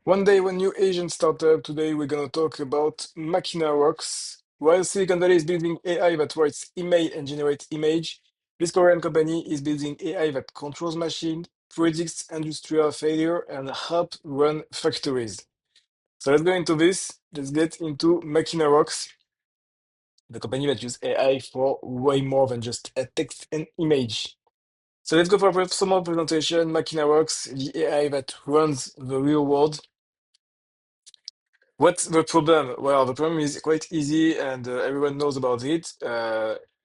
One day, one new Asian startup. Today, we're gonna talk about MakinaRocks. While Silicon Valley is building AI that writes email and generates image, this Korean company is building AI that controls machine, predicts industrial failure, and help run factories. So let's go into this. Let's get into MakinaRocks, the company that uses AI for way more than just a text and image. So let's go for a small presentation. MakinaRocks, the AI that runs the real world. What's the problem? Well, the problem is quite easy and everyone knows about it.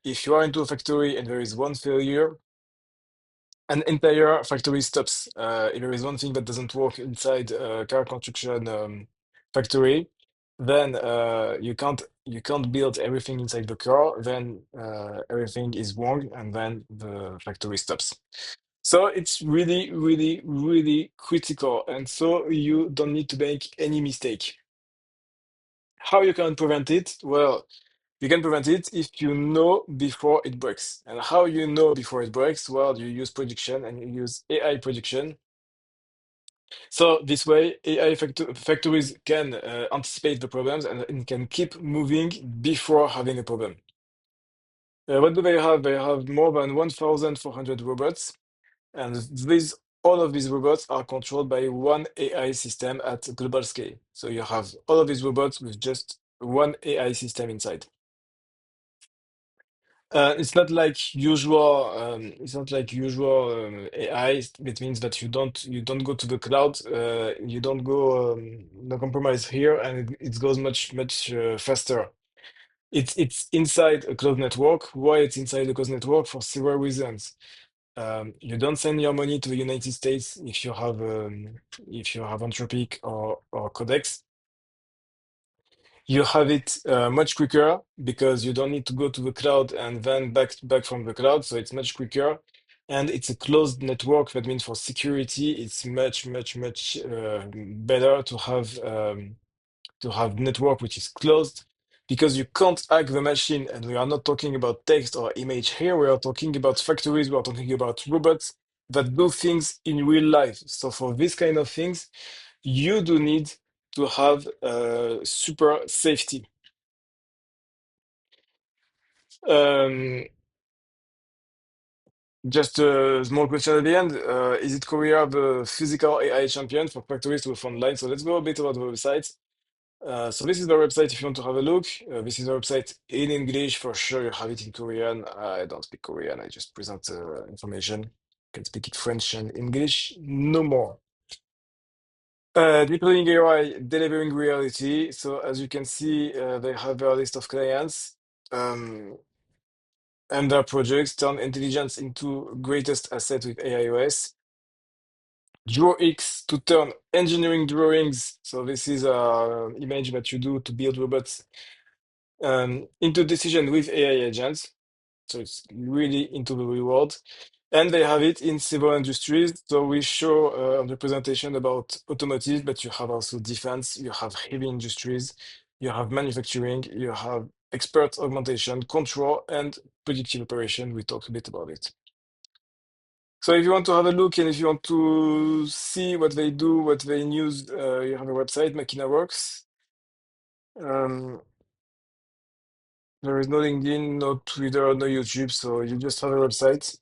If you are into a factory and there is one failure, an entire factory stops. If there is one thing that doesn't work inside a car construction factory, then you can't build everything inside the car. Then everything is wrong, and then the factory stops. So it's really, really, really critical, and so you don't need to make any mistake. How you can prevent it? Well, you can prevent it if you know before it breaks. And how you know before it breaks? Well, you use prediction and you use AI prediction. So this way, factories can anticipate the problems and can keep moving before having a problem. What do they have? They have more than 1,400 robots, and all of these robots are controlled by one AI system at global scale. So you have all of these robots with just one AI system inside. It's not like usual. It's not like usual AI. It means that you don't go to the cloud. You don't go no compromise here, and it goes much faster. It's inside a cloud network. Why it's inside a cloud network? For several reasons. You don't send your money to the United States if you have Anthropic or Codex. You have it much quicker because you don't need to go to the cloud and then back from the cloud, so it's much quicker. And it's a closed network. That means for security, it's much better to have network which is closed because you can't hack the machine. And we are not talking about text or image here. We are talking about factories. We are talking about robots that do things in real life. So for this kind of things, you do need to have super safety. Um, just a small question at the end. Is it Korea the physical AI champion for factories to the front line? So let's go a bit about the website. So this is the website if you want to have a look. This is the website in English. For sure, you have it in Korean. I don't speak Korean. I just present information. Can speak it French and English. No more. Deploying AI, delivering reality. So as you can see, they have their list of clients. Um, and their projects turn intelligence into greatest asset with AIOS. DrawX to turn engineering drawings. So this is a image that you do to build robots into decision with AI agents. So it's really into the real world. And they have it in several industries. So we show on the presentation about automotive, but you have also defense, you have heavy industries, you have manufacturing, you have expert augmentation, control, and predictive operation. We talked a bit about it. So if you want to have a look and if you want to see what they do, what they use, you have a website, MakinaRocks. Um, there is no LinkedIn, no Twitter, no YouTube, so you just have a website.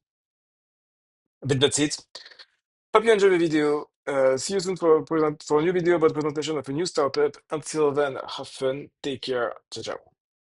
But that's it. Hope you enjoyed the video. See you soon for a new video about presentation of a new startup. Until then, have fun. Take care. Ciao, ciao.